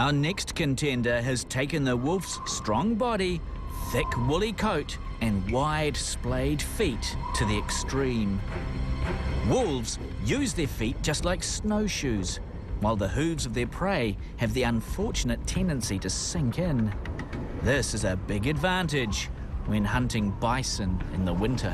Our next contender has taken the wolf's strong body, thick woolly coat and wide splayed feet to the extreme. Wolves use their feet just like snowshoes, while the hooves of their prey have the unfortunate tendency to sink in. This is a big advantage when hunting bison in the winter.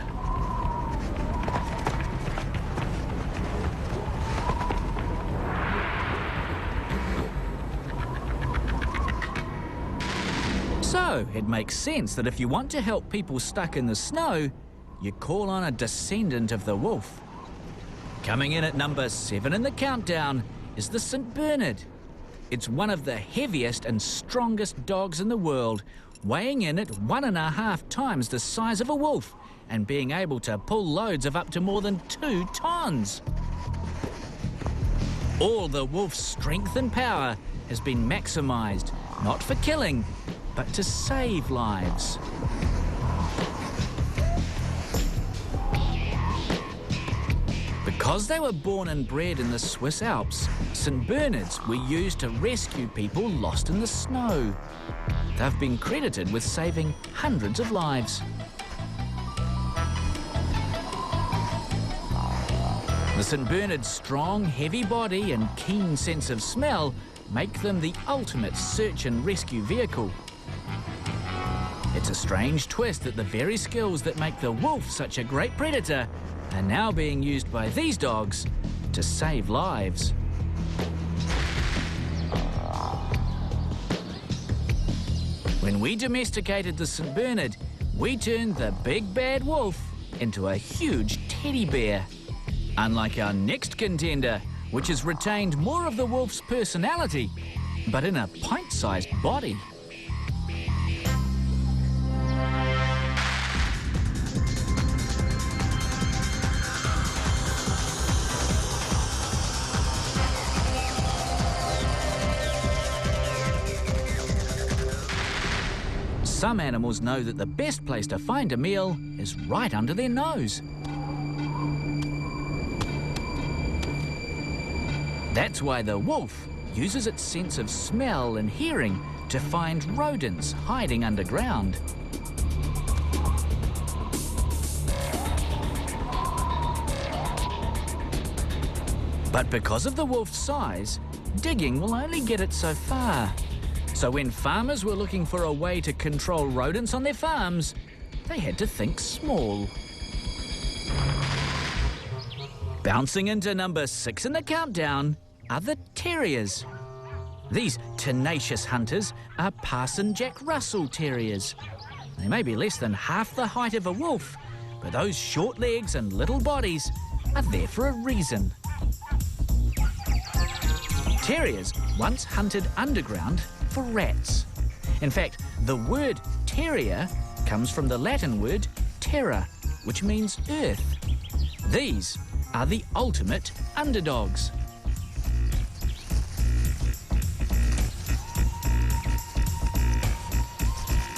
So it makes sense that if you want to help people stuck in the snow, you call on a descendant of the wolf. Coming in at number 7 in the countdown is the St. Bernard. It's one of the heaviest and strongest dogs in the world, weighing in at 1.5 times the size of a wolf and being able to pull loads of up to more than 2 tons. All the wolf's strength and power has been maximised, not for killing, but to save lives. Because they were born and bred in the Swiss Alps, St. Bernards were used to rescue people lost in the snow. They've been credited with saving hundreds of lives. The St. Bernard's strong, heavy body and keen sense of smell make them the ultimate search and rescue vehicle. It's a strange twist that the very skills that make the wolf such a great predator are now being used by these dogs to save lives. When we domesticated the St. Bernard, we turned the big bad wolf into a huge teddy bear. Unlike our next contender, which has retained more of the wolf's personality, but in a pint-sized body. Some animals know that the best place to find a meal is right under their nose. That's why the wolf uses its sense of smell and hearing to find rodents hiding underground. But because of the wolf's size, digging will only get it so far. So when farmers were looking for a way to control rodents on their farms, they had to think small. Bouncing into number 6 in the countdown are the terriers. These tenacious hunters are Parson Jack Russell Terriers. They may be less than half the height of a wolf, but those short legs and little bodies are there for a reason. Terriers once hunted underground for rats. In fact, the word terrier comes from the Latin word terra, which means earth. These are the ultimate underdogs.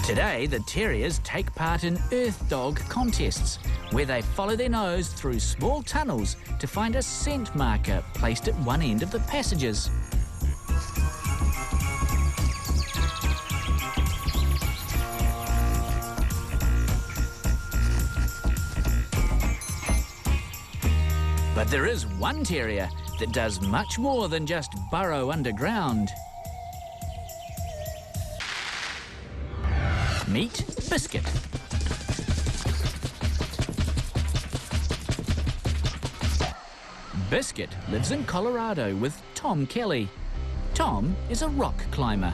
Today, the terriers take part in earth dog contests, where they follow their nose through small tunnels to find a scent marker placed at one end of the passages. But there is one terrier that does much more than just burrow underground. Meet Biscuit. Biscuit lives in Colorado with Tom Kelly. Tom is a rock climber,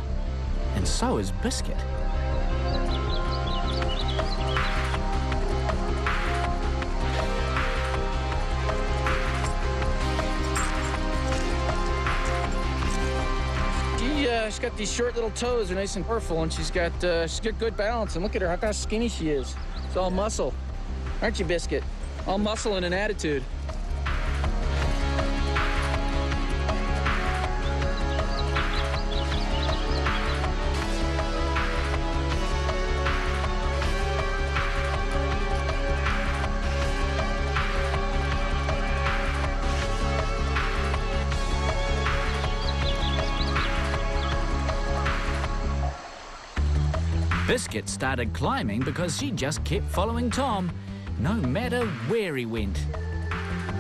and so is Biscuit. She's got these short little toes, they're nice and powerful, and she's got good balance. And look at her, how skinny she is. It's all muscle, aren't you, Biscuit? All muscle and an attitude. Biscuit started climbing because she just kept following Tom, no matter where he went.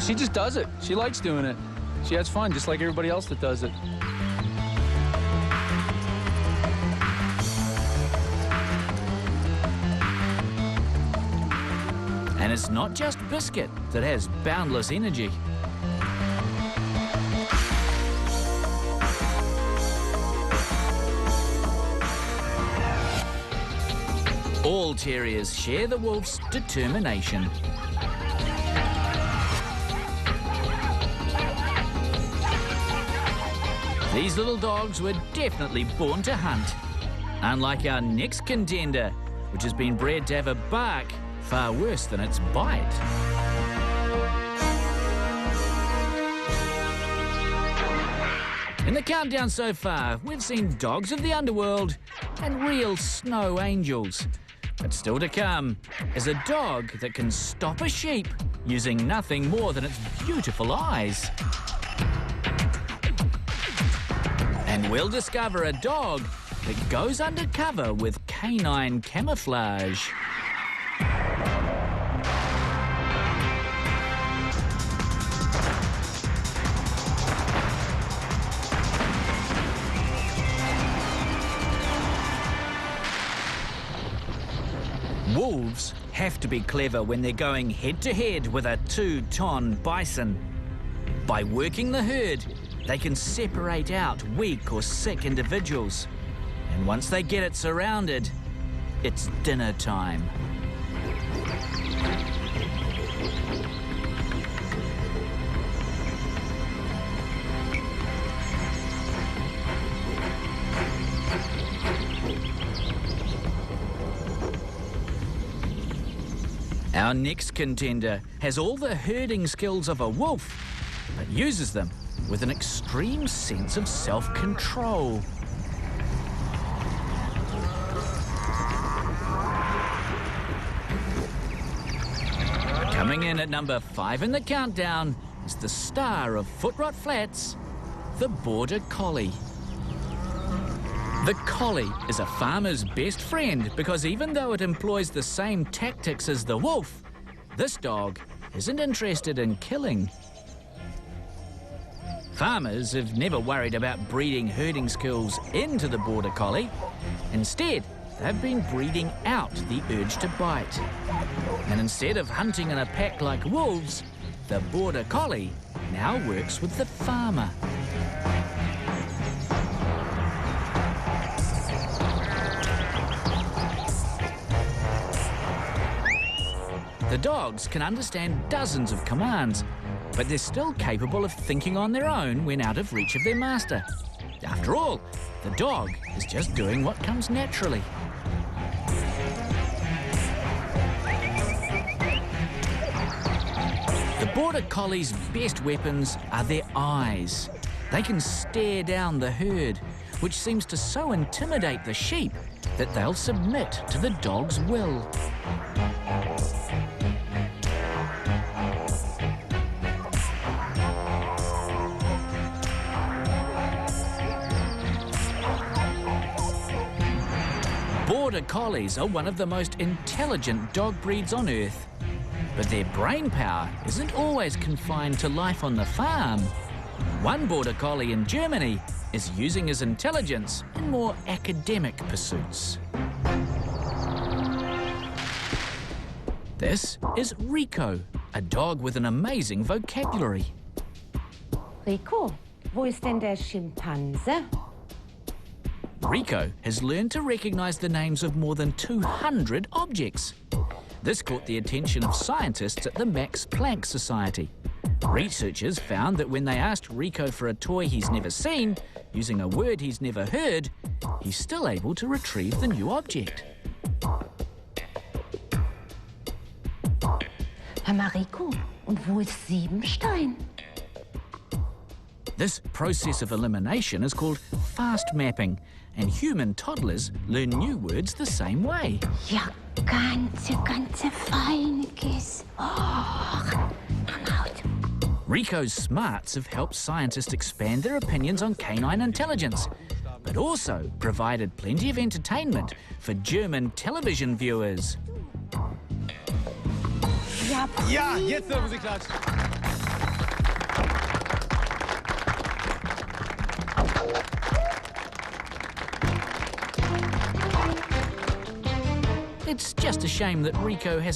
She just does it. She likes doing it. She has fun, just like everybody else that does it. And it's not just Biscuit that has boundless energy. All terriers share the wolf's determination. These little dogs were definitely born to hunt. Unlike our next contender, which has been bred to have a bark far worse than its bite. In the countdown so far, we've seen dogs of the underworld and real snow angels. But still to come is a dog that can stop a sheep using nothing more than its beautiful eyes. And we'll discover a dog that goes undercover with canine camouflage. Wolves have to be clever when they're going head-to-head with a 2-ton bison. By working the herd, they can separate out weak or sick individuals. And once they get it surrounded, it's dinner time. Our next contender has all the herding skills of a wolf, but uses them with an extreme sense of self-control. Coming in at number 5 in the countdown is the star of Footrot Flats, the Border Collie. The collie is a farmer's best friend because even though it employs the same tactics as the wolf, this dog isn't interested in killing. Farmers have never worried about breeding herding skills into the Border Collie. Instead, they've been breeding out the urge to bite. And instead of hunting in a pack like wolves, the Border Collie now works with the farmer. The dogs can understand dozens of commands, but they're still capable of thinking on their own when out of reach of their master. After all, the dog is just doing what comes naturally. The Border Collie's best weapons are their eyes. They can stare down the herd, which seems to so intimidate the sheep that they'll submit to the dog's will. Border Collies are one of the most intelligent dog breeds on Earth. But their brain power isn't always confined to life on the farm. One Border Collie in Germany is using his intelligence in more academic pursuits. This is Rico, a dog with an amazing vocabulary. Rico, wo ist denn der Schimpanse? Rico has learned to recognize the names of more than 200 objects. This caught the attention of scientists at the Max Planck Society. Researchers found that when they asked Rico for a toy he's never seen, using a word he's never heard, he's still able to retrieve the new object. Hör mal, Rico, und wo ist Siebenstein? This process of elimination is called fast mapping, and human toddlers learn new words the same way. Ja, ganze Feinekes. Oh, I'm out. Rico's smarts have helped scientists expand their opinions on canine intelligence. but also provided plenty of entertainment for German television viewers. Ja, Ja, jetzt dürfen Sie klatschen. It's just a shame that Rico has